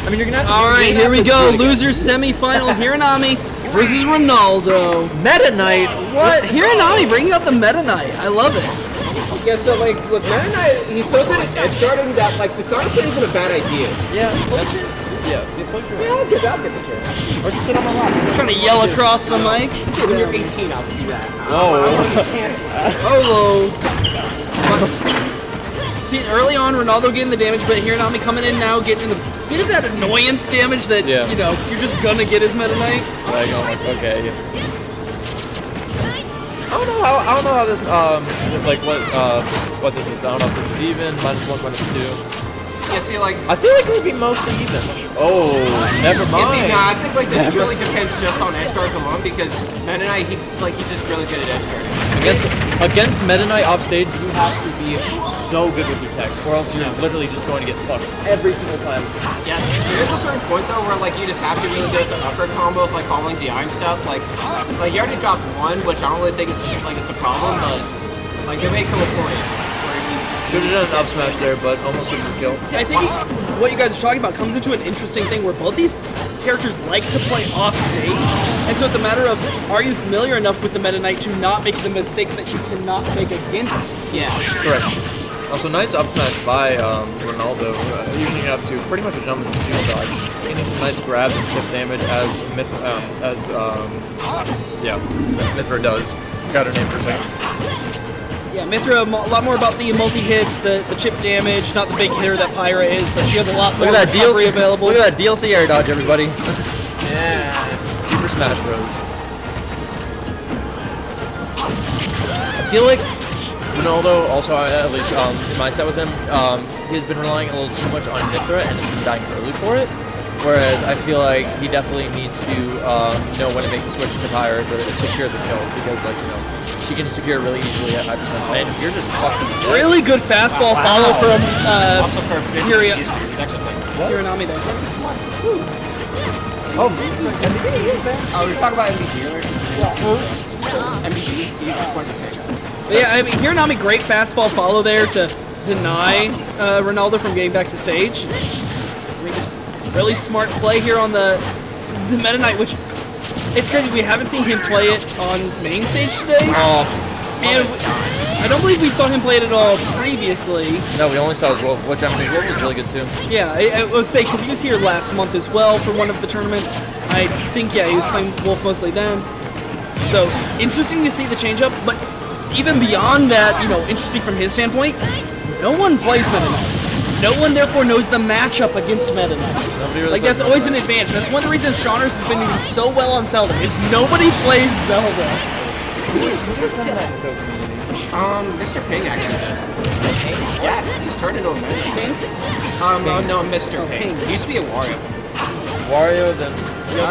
I mean, you're gonna have to. All right, here we go. Losers semi-final. Hiranami versus Ronaldo. Meta Knight. What? Hiranami bringing out the Meta Knight. I love it. Yeah, so like with Meta Knight, he's so good at edge guarding that like the Sonic Flame isn't a bad idea. Yeah. Yeah. I'll get the chair. Or just sit on my lap. Trying to yell across the mic. When you're 18, I'll do that. Oh. See, early on, Ronaldo getting the damage, but Hiranami coming in now, getting a bit of that annoyance damage that, you know, you're just gonna get his Meta Knight. Like, I'm like, okay. I don't know how this, like, what this is. I don't know if this is even, -1, -2. Yeah, see, like... I feel like it would be mostly even. Oh, never mind. You see, nah, I think, like, this really depends just on edge guards alone, because Meta Knight, he's just really good at edge guarding. Against Meta Knight off stage, you have to be so good with your tech, or else you're literally just going to get fucked every single time. Yeah, there's a certain point, though, where, like, you just have to be really good at the upper combos, like, following DI and stuff. Like, you already dropped one, which I don't really think it's a problem, but, like, there may come a point. Should have done an up smash there, but almost getting the kill. I think what you guys are talking about comes into an interesting thing where both these characters like to play off stage, and so it's a matter of, are you familiar enough with the Meta Knight to not make the mistakes that you cannot make against? Yeah. Correct. Also, nice up smash by Ronaldo, using it up to pretty much a jump and steal dodge, getting some nice grabs and chip damage as Mithra does. Got her name for a second. Yeah, Mithra, a lot more about the multi-hits, the chip damage, not the big hitter that Pyra is, but she has a lot more recovery available. Look at that DLC air dodge, everybody. Yeah. Super Smash Bros. I feel like Ronaldo, also, at least in my set with him, he's been relying a little too much on Mithra and has been dying early for it. Whereas I feel like he definitely needs to know when to make the switch to Pyra to secure the kill, because, like, you know, she can secure really easily at 5%. And you're just fucking really good fastball follow from also for Hiranami there. Oh, we're talking about MBD earlier. MBD, he's quite the same. Yeah, I mean, Hiranami, great fastball follow there to deny Ronaldo from getting back to stage. I mean, really smart play here on the Meta Knight, which it's crazy we haven't seen him play it on main stage today. Oh, and I don't believe we saw him play it at all previously. No, we only saw his Wolf, which I mean, his Wolf was really good too. Yeah, I was say because he was here last month as well for one of the tournaments. I think he was playing Wolf mostly then. So interesting to see the change up, but even beyond that, you know, interesting from his standpoint, no one plays Meta Knight. No one, therefore, knows the matchup against Meta Knight. Really, like, that's always an advantage. That's one of the reasons Shawners has been doing so well on Zelda, is nobody plays Zelda. Mr. Ping actually does. Yeah, he's turned into a Meta Knight. No, Mr. Ping. He used to be a Wario. Wario, then...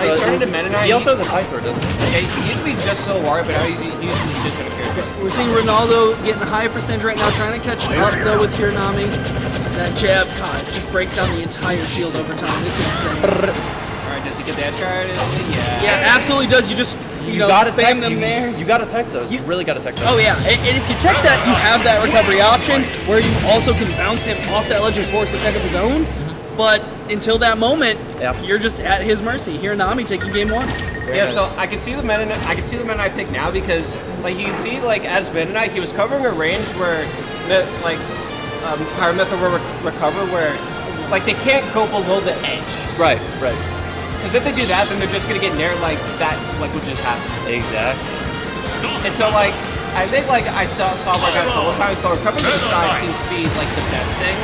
he's turned into Meta Knight. He also has a Pythor, doesn't he? Yeah, he used to be just so Wario, but now he's using shit ton of characters. We're seeing Ronaldo getting a high percentage right now, trying to catch up, though, with Hiranami. That jab, God, it just breaks down the entire shield over time. It's insane. Alright, does he get the edge guard? Yeah. Yeah, absolutely does. You just, you know, gotta spam them there. You gotta tech those. You really gotta tech those. Oh, yeah. And if you tech that, you have that recovery option where you also can bounce him off that ledge and force a tech of his own. But until that moment, you're just at his mercy. Hiranami taking game one. Yeah, so I can see the Meta Knight pick now because, like, you can see, like, as Meta Knight, he was covering a range where, like, Pyra Mithra will recover where, like, they can't go below the edge. Right. Because if they do that, then they're just gonna get nair like that, like what just happened. Exactly. And so, like, I think, like, I saw like a couple times, but recovering to the side seems to be like the best thing.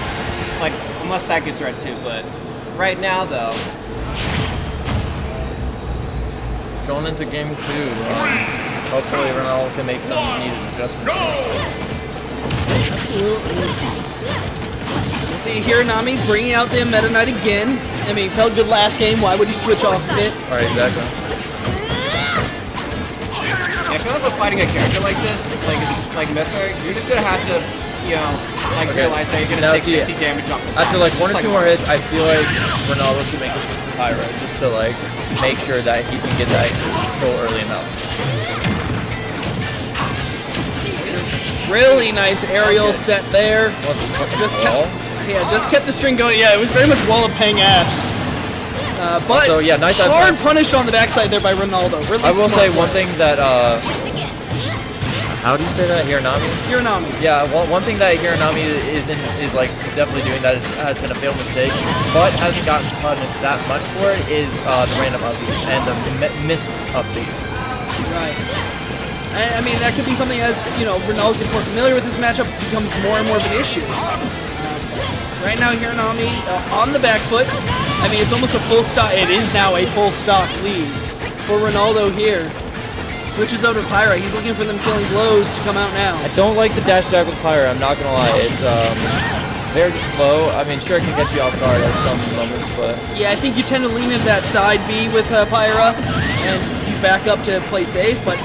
Like, unless that gets red too, but right now though. Going into game 2, hopefully Ronaldo can make some needed adjustments. Absolutely. You see Hiranami bringing out the Meta Knight again. I mean, felt good last game. Why would you switch off of it? Alright, exactly. Yeah, I feel like with fighting a character like this, like Mithra, you're just gonna have to, you know, like realize that you're gonna take 60 damage off the back. After like one or two more hits, I feel like Ronaldo should make a switch to Pyra just to like make sure that he can get that kill early enough. Really nice aerial set there. Just kept the string going. Yeah, it was very much Wall of Pang ass. But So, yeah, nice hard up punish on the backside there by Ronaldo. Really I will smart say play. one thing that, how do you say that? Hiranami? Hiranami. Yeah, one thing that Hiranami is like definitely doing that has been a failed mistake, but hasn't gotten punished that much for it is the random upbeats and the missed upbeats. Right. I mean, that could be something as, you know, Ronaldo gets more familiar with this matchup, becomes more and more of an issue. Right now, Hiranami on the back foot. I mean, it's almost a full stock. It is now a full stock lead for Ronaldo here. Switches over to Pyra. He's looking for them killing blows to come out now. I don't like the dash attack with Pyra, I'm not gonna lie. It's very slow. I mean, sure, it can get you off guard at some moments, but... Yeah, I think you tend to lean into that side B with Pyra, and you back up to play safe, but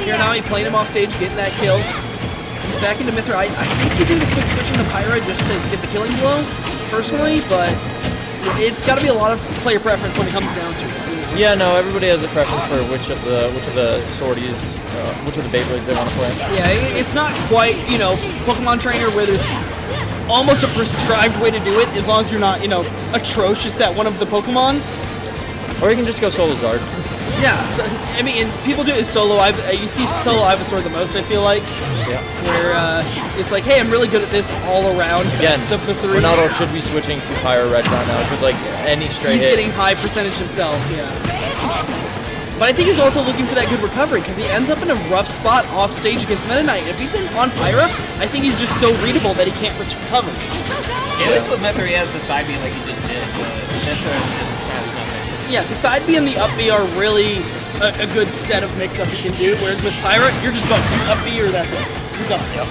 Hiranami playing him off stage, getting that kill. He's back into Mithra. I think you do the quick switch into Pyra just to get the killing blow, personally, but it's got to be a lot of player preference when it comes down to it. Yeah, no, everybody has a preference for which of the sorties, which of the Beyblades they want to play. Yeah, it's not quite, you know, Pokemon Trainer where there's almost a prescribed way to do it, as long as you're not, you know, atrocious at one of the Pokemon. Or you can just go solo Zard. Yeah, so, I mean, and people do it solo. You see solo Ivysaur the most, I feel like. Yeah. Where it's like, hey, I'm really good at this all around, best of the three. Ronaldo should be switching to Pyra Red right now, because like any straight He's hit. getting high percentage himself, yeah. But I think he's also looking for that good recovery, because he ends up in a rough spot off stage against Meta Knight. If he's on Pyra, I think he's just so readable that he can't recover. Yeah, at least with Mithra, he has the side B like he just did. Mithra just has nothing. Yeah, the side B and the up B are really a good set of mix-up you can do, whereas with Pyra, you're just going up B or that's it. You're done. Yep.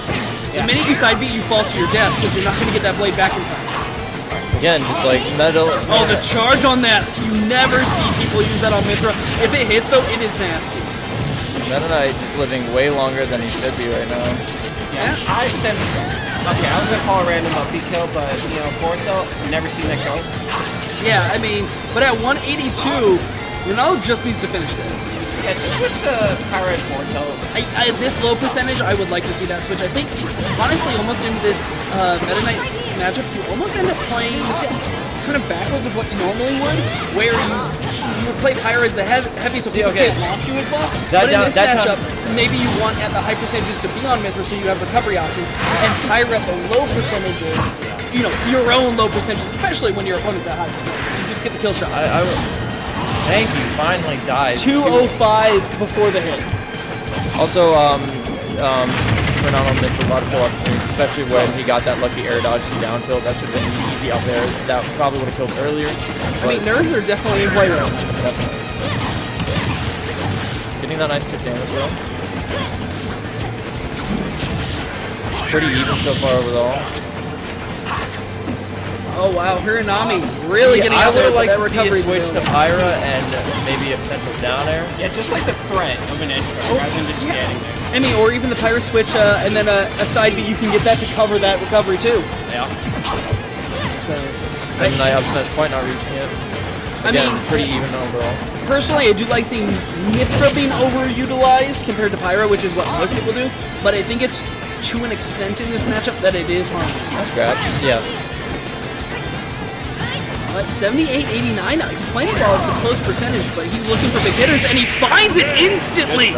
The minute you side B, you fall to your death, because you're not going to get that blade back in time. Again, just like metal. Oh, the charge on that. You never see people use that on Mithra. If it hits, though, it is nasty. Meta Knight just living way longer than he should be right now. Yeah, I sense. Okay, I was gonna call a random upbeat kill, but you know, Forza, never seen that kill. Yeah, I mean, but at 182, Ronaldo just needs to finish this. Yeah, just switch to Pyra and Forza. At this low percentage, I would like to see that switch. I think, honestly, almost into this Meta Knight matchup, you almost end up playing kind of backwards of what you normally would, where you would play Pyra as the heavy, so people can't launch you as well. But in this matchup, maybe you want at the high percentages to be on Mithra, so you have recovery options, and Pyra at the low percentages, you know, your own low percentages, especially when your opponent's at high percentages. You just get the kill shot. Thank you, finally died. 205 before the hit. Also, Ronaldo missed a lot of kill opportunities, especially when he got that lucky air dodge to down tilt. That should have been easy up there. That probably would have killed earlier. I mean, nerds are definitely in play range. Definitely. Getting that nice chip damage though. Pretty even so far overall. Oh wow, Hiranami really getting out there. I would like that to see a recovery switch to Pyra and maybe a potential down air. Yeah, just like the threat of an edge guard rather than just standing there. I mean, or even the Pyra switch and then a side B, you can get that to cover that recovery too. Yeah. So, And then I up smash quite not reaching it. Again, pretty even overall. Personally, I do like seeing Mithra being overutilized compared to Pyra, which is what most people do. But I think it's to an extent in this matchup that it is harmful. That's grab. Yeah. But 78-89 now. He's playing well. It's a close percentage, but he's looking for big hitters, and he finds it instantly.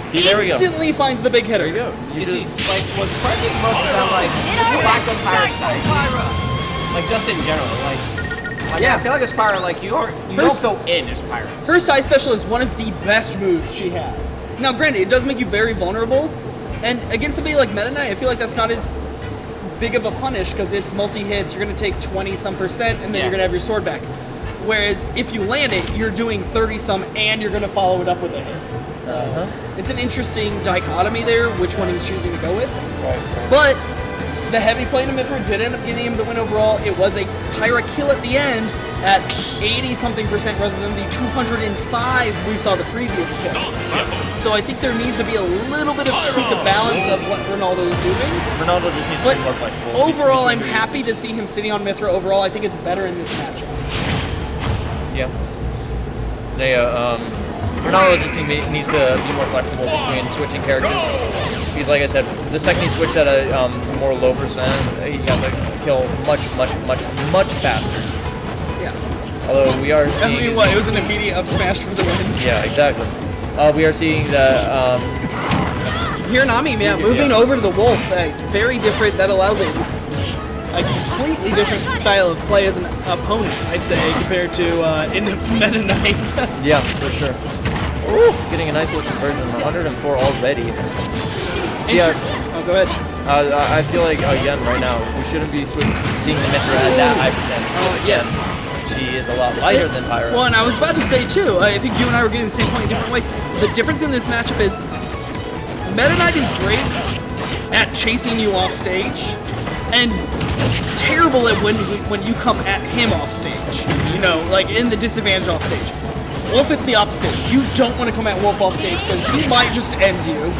See, there we go. Instantly finds the big hitter. There you go. You see, like, what's surprising most of them, like, just the lack of Pyra side. Like, just in general, like Yeah. I feel like as Pyra, like, you don't go in as Pyra. Her side special is one of the best moves she has. Now, granted, it does make you very vulnerable, and against somebody like Meta Knight, I feel like that's not as big of a punish because it's multi-hits. You're going to take 20-some%, and then you're going to have your sword back. Whereas if you land it, you're doing 30-some, and you're going to follow it up with a hit. So it's an interesting dichotomy there, which one he's choosing to go with. But the heavy play to Mithra did end up getting him the win overall. It was a Pyra kill at the end at 80-something% rather than the 205 we saw the previous kill. So I think there needs to be a little bit of tweak of balance of what Ronaldo is doing. Ronaldo just needs to be more flexible. Overall, I'm happy to see him sitting on Mithra. Overall, I think it's better in this matchup. Yeah. Ronaldo just needs to be more flexible between switching characters. Because, like I said, the second he switched at a more low percent, he got the kill much faster. Yeah. Although we are I seeing... mean, what? It was an immediate up smash for the win. Yeah, exactly. We are seeing that... Hiranami, man, moving over to the Wolf, very different. That allows a completely different style of play as an opponent, I'd say, compared to in Meta Knight. Yeah, for sure. Ooh, getting a nice little conversion, 104 already. See, Oh, go ahead. I feel like, again, right now, we shouldn't be seeing the Mithra at that high percentage. Yes. She is a lot lighter than Pyro. Well, and I was about to say, too, I think you and I were getting the same point in different ways. The difference in this matchup is Meta Knight is great at chasing you off stage, and terrible at when you come at him off stage. You know, like in the disadvantage off stage. Wolf, it's the opposite. You don't want to come at Wolf off stage because he might just end you.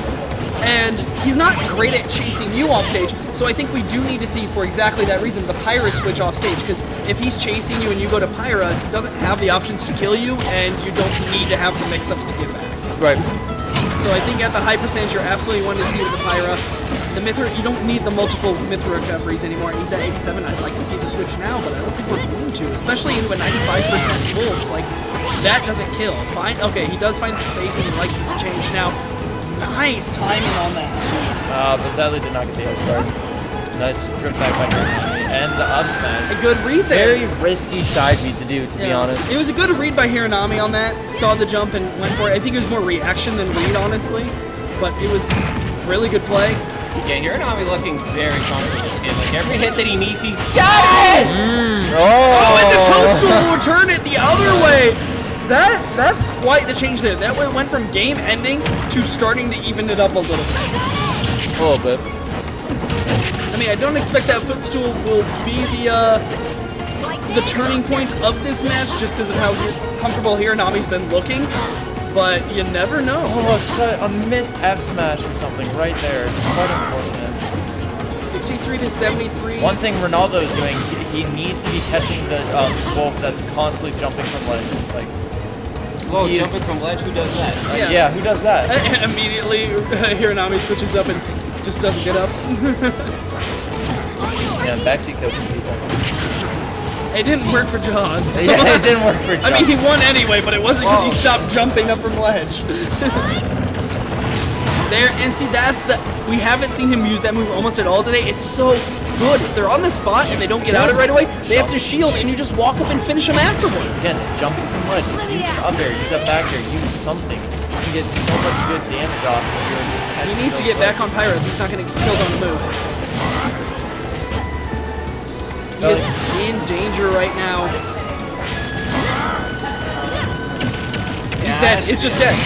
And he's not great at chasing you off stage, so I think we do need to see, for exactly that reason, the Pyra switch off stage, because if he's chasing you and you go to Pyra, he doesn't have the options to kill you, and you don't need to have the mix-ups to get back. Right. So I think at the high percentage, you're absolutely wanting to see with the Pyra. The Mithra, you don't need the multiple Mithra recoveries anymore. He's at 87. I'd like to see the switch now, but I don't think we're going to, especially into a 95% Wolf. Like, that doesn't kill. Fine. Okay, he does find the space, and he likes this change now. Nice timing on that. But sadly did not get the edge guard. Nice trip back by Hiranami and the up smash. A good read there. Very risky side beat to do, to be honest. It was a good read by Hiranami on that. Saw the jump and went for it. I think it was more reaction than read, honestly. But it was really good play. Yeah, Hiranami looking very confident in this game. Like every hit that he needs, he's got it! Oh, and the toadstool will turn it the other way. That's quite the change there. That way it went from game ending to starting to even it up a little bit. A little bit. I mean, I don't expect that footstool will be the turning point of this match, just because of how comfortable Hiranami's been looking. But you never know. Oh, a missed F smash or something right there. Quite unfortunate. 63 to 73. One thing Ronaldo is doing, he needs to be catching the Wolf that's constantly jumping from ledges. Like, whoa, jumping from ledge, who does that? Yeah, who does that? Immediately, Hiranami switches up and just doesn't get up. Yeah, backseat coaching people. It didn't work for Jaws. Yeah, it didn't work for Jaws. I mean, he won anyway, but it wasn't because he stopped jumping up from ledge. There, and see, we haven't seen him use that move almost at all today. It's so good. If they're on the spot and they don't get out of it right away, they have to shield, and you just walk up and finish them afterwards. Again, jumping from ledge, use up air, use that back air, use something. You can get so much good damage off if you're just He needs to get back on Pyro if he's not going to get killed on the move. He is in danger right now. He's dead. It's just dead.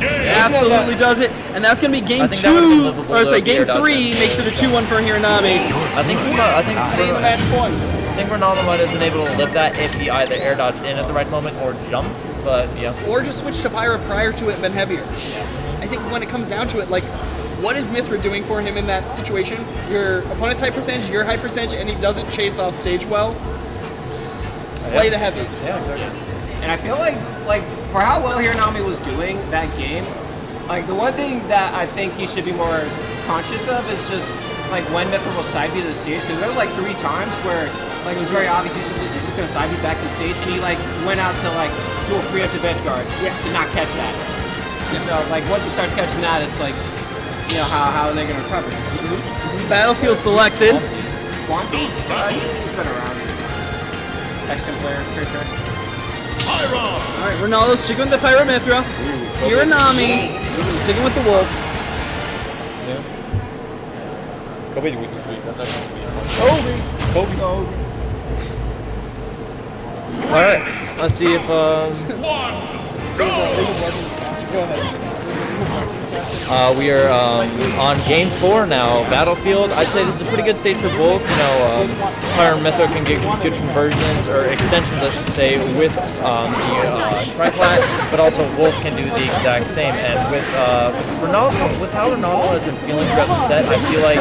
Absolutely does it, and that's going to be game 2. Or sorry, game 3 makes it a 2-1 for Hiranami. I think Ronaldo might have been able to lift that if he either air dodged in at the right moment or jumped, but yeah. Or just switched to Pyro prior to it and been heavier. I think when it comes down to it, like, what is Mithra doing for him in that situation? Your opponent's high percentage, your high percentage, and he doesn't chase off stage well. Play the heavy. Yeah, exactly. And I feel like for how well Hiranami was doing that game, like the one thing that I think he should be more conscious of is just like when Mithra will side beat to the stage, because there was like 3 times where like it was very obvious he's just gonna side beat back to the stage, and he like went out to like do a preemptive edge guard, did not catch that. Yeah. So like once he starts catching that, it's like, you know, how are they gonna recover? Battlefield selected. Swampy? He's been around. Mexican player, pretty sure. Alright, Ronaldo sticking with the Pyro Mithra. Hiranami sticking with the Wolf. Yeah. Kobe week this week. That's actually Kobe. Alright, let's see if Go ahead. we are on game 4 now. Battlefield. I'd say this is a pretty good stage for both. You know, Pyro and Mithra can get good conversions or extensions, I should say, with the triplat, but also Wolf can do the exact same. And with Ronaldo, with how Ronaldo has been feeling throughout the set, I feel like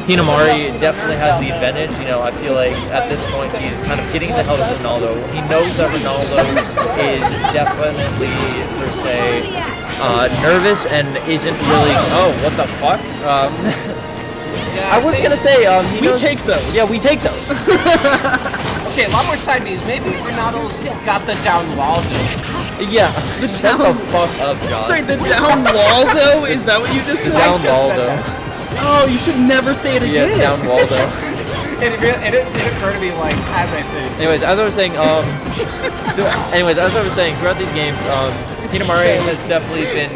Hinamari definitely has the advantage. You know, I feel like at this point he's kind of getting the hell out of Ronaldo. He knows that Ronaldo is definitely, per se, nervous and isn't really. Oh, what the fuck? I was gonna say, we take those. Yeah, we take those. Okay, a lot more side Bs. Maybe Ronaldo's got the down Waldo. Yeah. The Shut down- the fuck up, John. Sorry, the down Waldo? Is that what you just said? Down just said Waldo. that. Oh, you should never say it Yeah, again. down Waldo. It occurred to me like as I said it. Anyways, as I was saying, throughout these games, Hinamari has definitely been.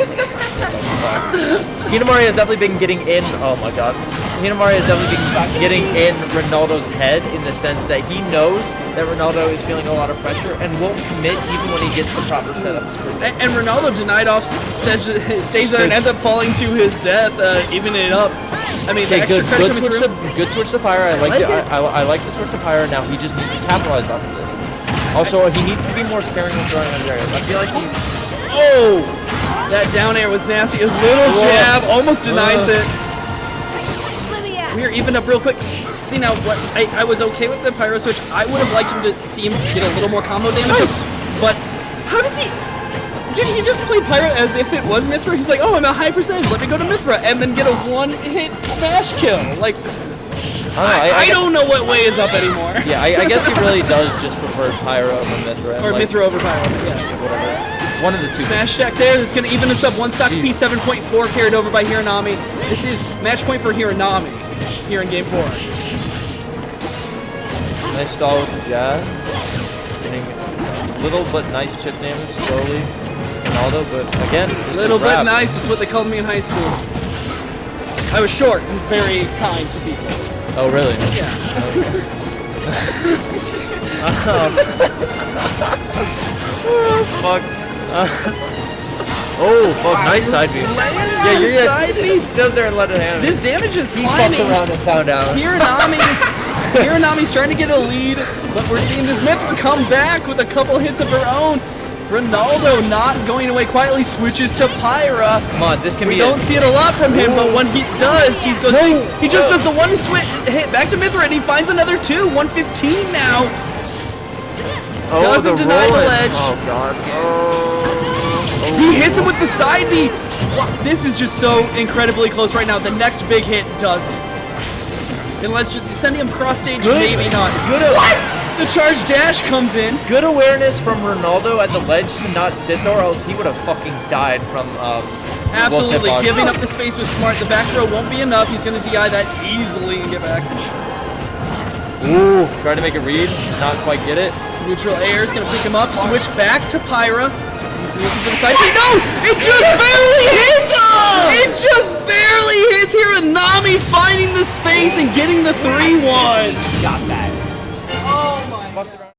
Hinamari has definitely been getting in. Oh my god. Hinamari has definitely been getting in Ronaldo's head in the sense that he knows that Ronaldo is feeling a lot of pressure and won't commit even when he gets the proper setups. And Ronaldo denied off stage there and ends up falling to his death, evening it up. I mean, the Okay, extra credit coming through. good switch to Pyra. I like like it. I like the switch to Pyra. Now he just needs to capitalize off of this. Also, he needs to be more sparing with throwing on areas. I feel like he. Oh! That down air was nasty. A little jab, almost denies it. We are even up real quick. See now, what I was okay with the Pyro switch. I would have liked him to see him get a little more combo damage. But how does he? Did he just play Pyro as if it was Mithra? He's like, oh, I'm at high percentage. Let me go to Mithra and then get a one-hit smash kill. Like, I don't know what way is up anymore. Yeah, I guess he really does just prefer Pyro over Mithra. Or like, Mithra over Pyro, yes. Whatever. One of the two. Smash stack there. That's going to even us up. One stock P 7.4 carried over by Hiranami. This is match point for Hiranami here in game 4. Nice stall with the jab. Getting little but nice chip damage slowly. Ronaldo, but again, just Little a bit grab. nice. That's what they called me in high school. I was short and very kind to people. Oh, really? Yeah. Fuck. Oh, fuck. Nice side B. Yeah, you're side B. stood there and let it happen. This damage is He fucked climbing. around and found out. Hiranami's trying to get a lead, but we're seeing this Mithra come back with a couple hits of her own. Ronaldo not going away quietly, switches to Pyra. Come on, this can We be don't see it a lot from him, but when he does, he just does the one hit back to Mithra, and he finds another two. 115 now. Doesn't deny the ledge. Oh, God. Oh. He hits him with the side B. Wow, this is just so incredibly close right now. The next big hit doesn't. Unless you're sending him cross stage, maybe not. What? The charge dash comes in. Good awareness from Ronaldo at the ledge to not sit there, or else he would have fucking died from Absolutely, hitbox. giving up the space was smart. The back throw won't be enough. He's going to DI that easily and get back. Ooh, trying to make a read, not quite get it. Neutral air is going to pick him up. Switch back to Pyra. He's looking for the side. No! It just barely hits! It just barely hits Hiranami finding the space and getting the 3-1. Got that. Oh my Fucked around.